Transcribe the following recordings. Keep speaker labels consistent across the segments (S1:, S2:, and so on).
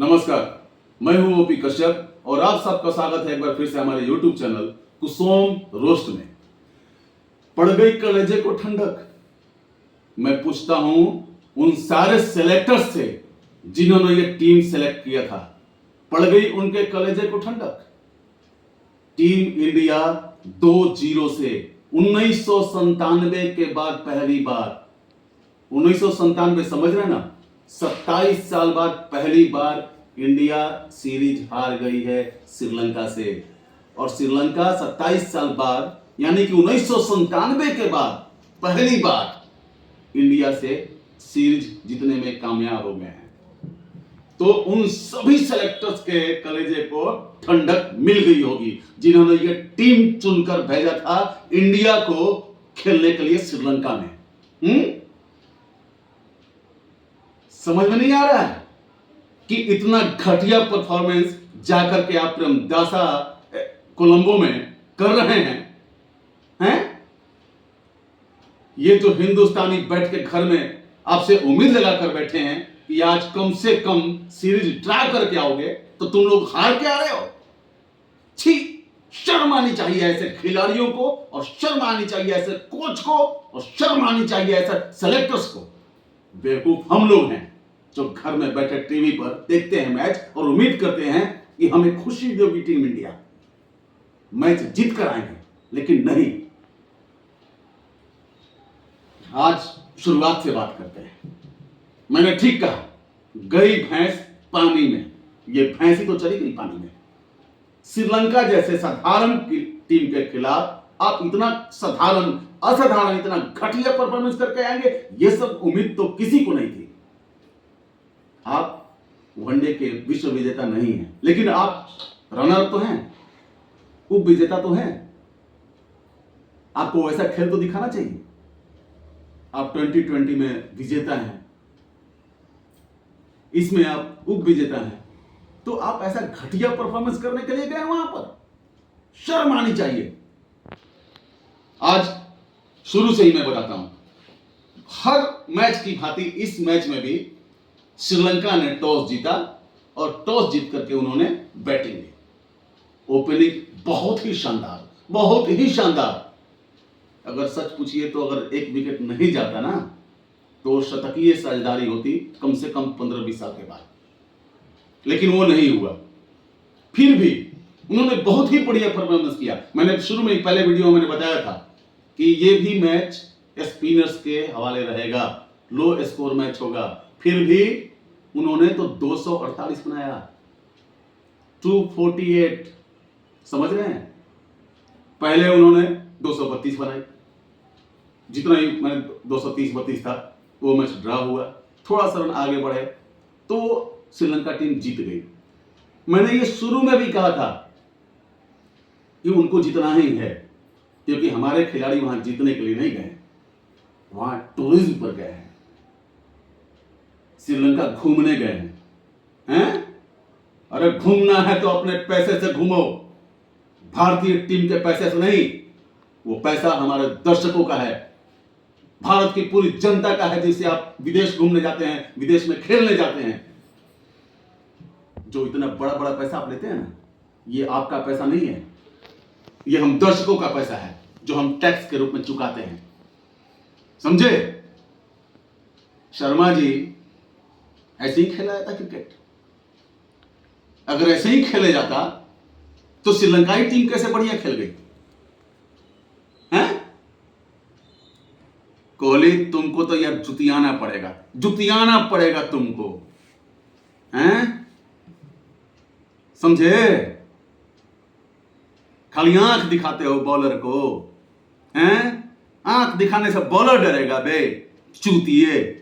S1: नमस्कार, मैं हूं ओपी कश्यप और आप सबका स्वागत है एक बार फिर से हमारे YouTube चैनल कुसुम रोस्ट में। पड़ गई कलेजे को ठंडक। मैं पूछता हूं उन सारे सेलेक्टर्स से जिन्होंने ये टीम सेलेक्ट किया था, पड़ गई उनके कलेजे को ठंडक। टीम इंडिया 2-0 से 1997 के बाद पहली बार, 1997 समझ रहे ना, 27 साल बाद पहली बार इंडिया सीरीज हार गई है श्रीलंका से। और श्रीलंका 27 साल बाद यानी कि 1997 के बाद पहली बार इंडिया से सीरीज जीतने में कामयाब हो गए हैं। तो उन सभी सेलेक्टर्स के कलेजे को ठंडक मिल गई होगी जिन्होंने ये टीम चुनकर भेजा था इंडिया को खेलने के लिए श्रीलंका में। समझ में नहीं आ रहा है कि इतना घटिया परफॉर्मेंस जाकर के आप प्रेमदासा कोलंबो में कर रहे हैं? ये जो हिंदुस्तानी बैठ के घर में आपसे उम्मीद लगाकर बैठे हैं कि आज कम से कम सीरीज ड्रा करके आओगे, तो तुम लोग हार के आ रहे हो। छी, शर्म आनी चाहिए ऐसे खिलाड़ियों को, और शर्म आनी चाहिए ऐसे कोच को, और शर्म आनी चाहिए ऐसे सेलेक्टर्स को। बेवकूफ हम लोग हैं जो घर में बैठे टीवी पर देखते हैं मैच और उम्मीद करते हैं कि हमें खुशी देगी टीम इंडिया, मैच जीत कर आएंगे, लेकिन नहीं। आज शुरुआत से बात करते हैं। मैंने ठीक कहा, गई भैंस पानी में। ये भैंस ही तो चली गई पानी में। श्रीलंका जैसे साधारण टीम के खिलाफ आप इतना असाधारण इतना घटिया परफॉर्मेंस करके आएंगे, ये सब उम्मीद तो किसी को नहीं थी। आप वनडे के विश्व विजेता नहीं हैं, लेकिन आप रनर तो हैं, उप विजेता तो हैं। आपको वैसा खेल तो दिखाना चाहिए। आप 2020 में विजेता हैं, इसमें आप उप विजेता हैं, तो आप ऐसा घटिया परफॉर्मेंस करने के लिए गए वहां पर? शर्म आनी चाहिए। आज शुरू से ही मैं बताता हूं, हर मैच की भांति इस मैच में भी श्रीलंका ने टॉस जीता और टॉस जीत करके उन्होंने बैटिंग ली। ओपनिंग बहुत ही शानदार। अगर सच पूछिए तो अगर एक विकेट नहीं जाता ना, तो शतकीय साझेदारी होती कम से कम 15-20 साल के बाद, लेकिन वो नहीं हुआ। फिर भी उन्होंने बहुत ही बढ़िया परफॉर्मेंस किया। मैंने शुरू में पहले वीडियो में बताया था कि ये भी मैच स्पिनर्स के हवाले रहेगा, लो स्कोर मैच होगा। फिर भी उन्होंने तो 248 बनाया, 248, समझ रहे हैं? पहले उन्होंने 232 बनाई, जितना ही मैंने 230-32 था, वो मैच ड्रा हुआ। थोड़ा सा रन आगे बढ़े तो श्रीलंका टीम जीत गई। मैंने ये शुरू में भी कहा था कि उनको जीतना ही है, क्योंकि हमारे खिलाड़ी वहां जीतने के लिए नहीं गए, वहां टूरिज्म पर गए हैं, श्रीलंका घूमने गए हैं? अरे घूमना है तो अपने पैसे से घूमो, भारतीय टीम के पैसे से नहीं। वो पैसा हमारे दर्शकों का है, भारत की पूरी जनता का है, जिससे आप विदेश घूमने जाते हैं, विदेश में खेलने जाते हैं। जो इतना बड़ा बड़ा पैसा आप लेते हैं ना, ये आपका पैसा नहीं है, ये हम दर्शकों का पैसा है जो हम टैक्स के रूप में चुकाते हैं। समझे? शर्मा जी ऐसे ही खेला जाता क्रिकेट? अगर ऐसे ही खेले जाता तो श्रीलंकाई टीम कैसे बढ़िया खेल गई हैं? कोहली, तुमको तो यार जुतियाना पड़ेगा तुमको, हैं? समझे? खाली आंख दिखाते हो बॉलर को, हैं? आंख दिखाने से बॉलर डरेगा बे, चूतिए।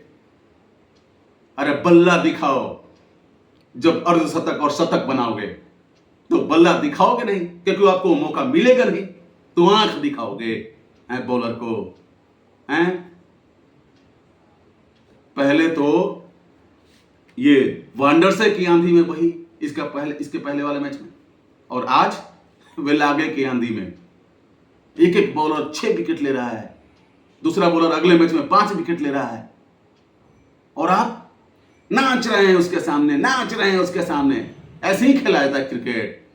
S1: अरे बल्ला दिखाओ, जब अर्धशतक और शतक बनाओगे तो बल्ला दिखाओगे नहीं, क्योंकि आपको मौका मिलेगा नहीं, तो आंख दिखाओगे हैं बॉलर को, हैं? पहले तो ये वांडरसे की आंधी में बही इसके पहले वाले मैच में, और आज वेलागे की आंधी में एक बॉलर 6 विकेट ले रहा है, दूसरा बॉलर अगले मैच में 5 विकेट ले रहा है, और आप नाच रहे हैं उसके सामने, नाच रहे हैं उसके सामने। ऐसे ही खेला जाता है क्रिकेट।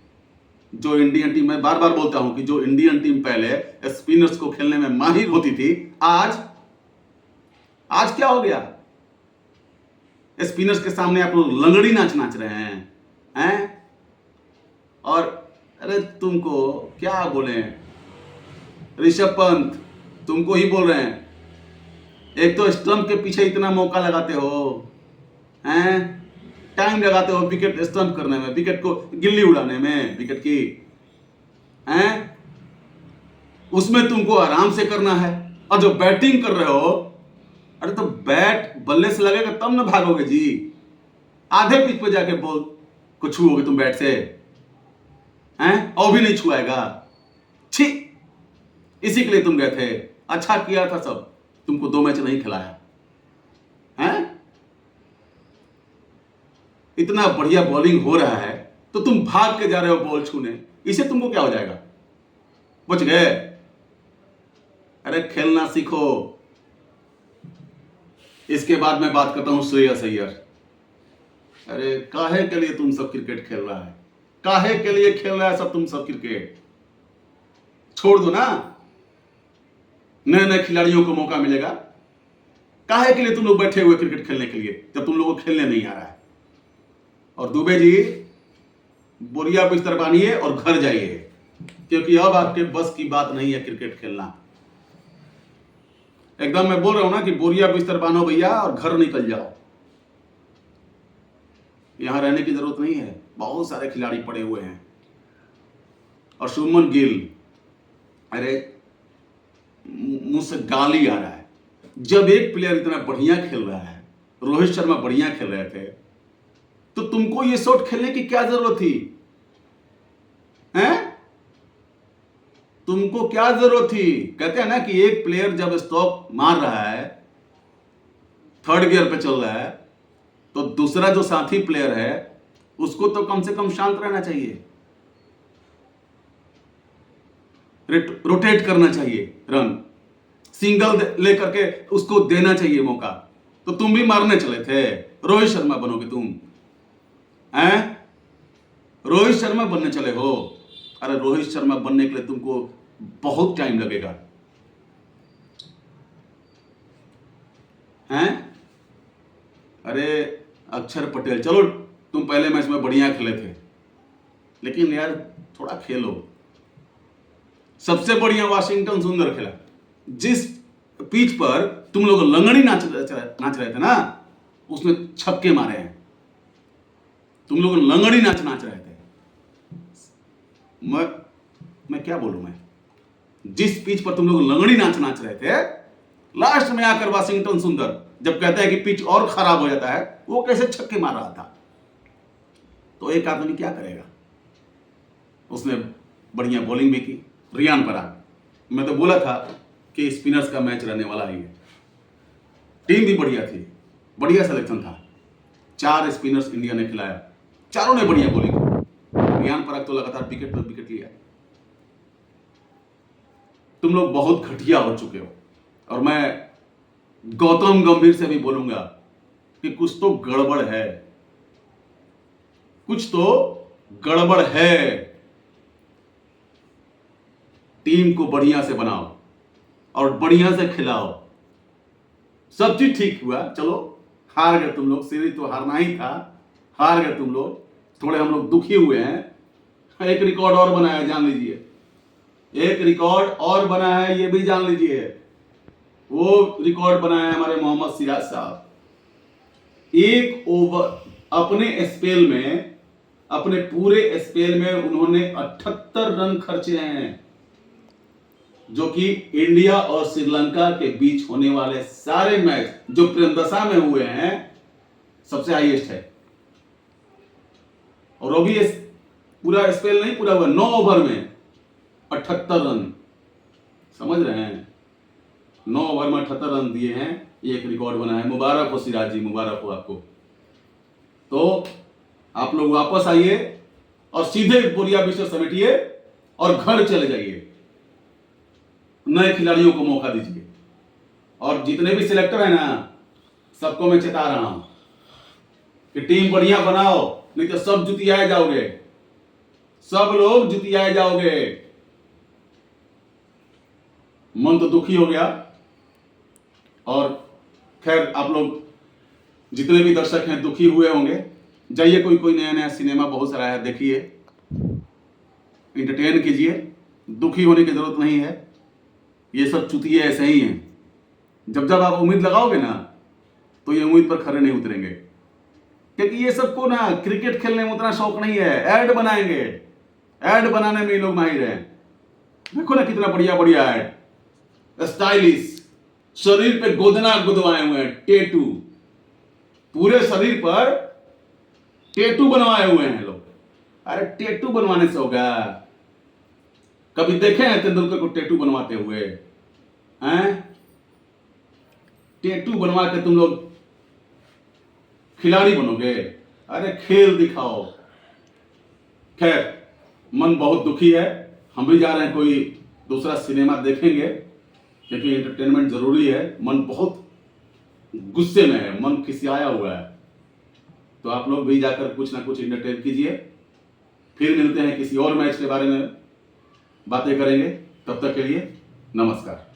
S1: जो इंडियन टीम, मैं बार बार बोलता हूं कि जो इंडियन टीम पहले स्पिनर्स को खेलने में माहिर होती थी, आज क्या हो गया? स्पिनर्स के सामने आप लोग लंगड़ी नाच नाच रहे हैं? और अरे तुमको क्या बोले, ऋषभ पंत तुमको ही बोल रहे हैं। एक तो स्टंप के पीछे इतना मौका लगाते हो, हैं? टाइम लगाते हो विकेट स्टंप करने में, विकेट को गिल्ली उड़ाने में, विकेट की, हैं? उसमें तुमको आराम से करना है। और जो बैटिंग कर रहे हो, अरे तो बैट बल्ले से लगेगा तब ना भागोगे जी। आधे पिच पे जाके बॉल को छुओगे तुम बैट से, हैं? और भी नहीं छुआएगा। छी, इसी के लिए तुम गए थे। अच्छा किया था सब, तुमको 2 मैच नहीं खिलाया, हैं? इतना बढ़िया बॉलिंग हो रहा है तो तुम भाग के जा रहे हो बॉल छूने, इसे तुमको क्या हो जाएगा? बच गए? अरे खेलना सीखो। इसके बाद मैं बात करता हूं श्रेयस अय्यर। अरे काहे के लिए तुम सब क्रिकेट खेल रहा है? काहे के लिए खेल रहा है सब तुम सब क्रिकेट? छोड़ दो ना, नए नए खिलाड़ियों को मौका मिलेगा। काहे के लिए तुम लोग बैठे हुए क्रिकेट खेलने के लिए, जब तुम लोगों को खेलने नहीं आ रहा है? और दुबे जी, बोरिया बिस्तर बांधिए और घर जाइए, क्योंकि अब आपके बस की बात नहीं है क्रिकेट खेलना। एकदम मैं बोल रहा हूं ना कि बोरिया बिस्तर बांधो भैया और घर निकल जाओ। यहां रहने की जरूरत नहीं है, बहुत सारे खिलाड़ी पड़े हुए हैं। और शुभमन गिल, अरे मुझसे गाली आ रहा है। जब एक प्लेयर इतना बढ़िया खेल रहा है, रोहित शर्मा बढ़िया खेल रहे थे, तो तुमको ये शॉट खेलने की क्या जरूरत थी? हैं? तुमको क्या जरूरत थी? कहते हैं ना कि एक प्लेयर जब स्टॉक मार रहा है, 3rd गियर पे चल रहा है, तो दूसरा जो साथी प्लेयर है उसको तो कम से कम शांत रहना चाहिए, रोटेट करना चाहिए, रन सिंगल लेकर के उसको देना चाहिए मौका। तो तुम भी मारने चले थे। रोहित शर्मा बनोगे तुम, हैं? रोहित शर्मा बनने चले हो। अरे रोहित शर्मा बनने के लिए तुमको बहुत टाइम लगेगा, हैं? अरे अक्षर पटेल, चलो तुम पहले मैच में बढ़िया खेले थे, लेकिन यार थोड़ा खेलो। सबसे बढ़िया वाशिंगटन सुंदर खेला। जिस पिच पर तुम लोग लंगड़ी नाच रहे थे ना, उसमें छक्के मारे हैं। तुम लोग लंगड़ी नाच रहे थे। मैं क्या बोलूं? मैं जिस पिच पर तुम लोग लंगड़ी नाच रहे थे, लास्ट में आकर वाशिंगटन सुंदर जब कहता है कि पिच और खराब हो जाता है, वो कैसे छक्के मार रहा था। तो एक आदमी क्या करेगा? उसने बढ़िया बॉलिंग भी की। रियान पराग, मैं तो बोला था कि स्पिनर्स का मैच रहने वाला ही है। टीम भी बढ़िया थी, बढ़िया सिलेक्शन था। 4 स्पिनर्स इंडिया ने खिलाया, चारों ने बढ़िया बॉलिंग की। रियान पराग तो लगातार विकेट पर विकेट लिया। तुम लोग बहुत घटिया हो चुके हो। और मैं गौतम गंभीर से भी बोलूंगा कि कुछ तो गड़बड़ है, कुछ तो गड़बड़ है। टीम को बढ़िया से बनाओ और बढ़िया से खिलाओ। सब चीज ठीक हुआ, चलो हार गए तुम लोग, सीरीज तो हारना ही था, हार गए तुम लोग। थोड़े हम लोग दुखी हुए हैं। एक रिकॉर्ड और बना है, जान लीजिए। एक रिकॉर्ड और बना है, ये भी जान लीजिए। वो रिकॉर्ड बनाया है हमारे मोहम्मद सिराज साहब। एक ओवर अपने स्पेल में, अपने पूरे स्पेल में उन्होंने 78 रन खर्चे हैं, जो कि इंडिया और श्रीलंका के बीच होने वाले सारे मैच जो प्रेमदशा में हुए हैं सबसे हाईएस्ट है। और वो भी पूरा स्पेल नहीं पूरा हुआ, 9 ओवर में 78 रन। समझ रहे हैं? 9 ओवर में 78 रन दिए हैं, एक रिकॉर्ड बना है। मुबारक हो सिराज जी, मुबारक हो आपको। तो आप लोग वापस आइए और सीधे बोरिया विश्व समेटिए और घर चले जाइए। नए खिलाड़ियों को मौका दीजिए। और जितने भी सिलेक्टर है ना, सबको मैं चेता रहा हूं, कि टीम बढ़िया बनाओ, नहीं तो सब जुतियाए जाओगे, सब लोग जुतियाए जाओगे। मन तो दुखी हो गया। और खैर आप लोग जितने भी दर्शक हैं दुखी हुए होंगे। जाइए कोई कोई नया नया सिनेमा बहुत सारा है, देखिए, इंटरटेन कीजिए, दुखी होने की जरूरत नहीं है। ये सब चुतिये ऐसे ही हैं। जब जब आप उम्मीद लगाओगे ना तो ये उम्मीद पर खरे नहीं उतरेंगे, क्योंकि ये सबको ना क्रिकेट खेलने में उतना शौक नहीं है। ऐड बनाएंगे, ऐड बनाने में ये लोग माहिर हैं। देखो ना कितना बढ़िया बढ़िया ऐड, स्टाइलिश, शरीर पे गोदना गुदवाए हुए हैं, टेटू, पूरे शरीर पर टेटू बनवाए हुए हैं लोग। अरे टेटू बनवाने से होगा? कभी देखे हैं तेंदुलकर को टेटू बनवाते हुए? हैं? टेटू बनवा के तुम लोग खिलाड़ी बनोगे? अरे खेल दिखाओ। खैर मन बहुत दुखी है। हम भी जा रहे हैं, कोई दूसरा सिनेमा देखेंगे, क्योंकि एंटरटेनमेंट जरूरी है। मन बहुत गुस्से में है, मन खिसियाया हुआ है। तो आप लोग भी जाकर कुछ ना कुछ एंटरटेन कीजिए। फिर मिलते हैं, किसी और मैच के बारे में बातें करेंगे। तब तक के लिए नमस्कार।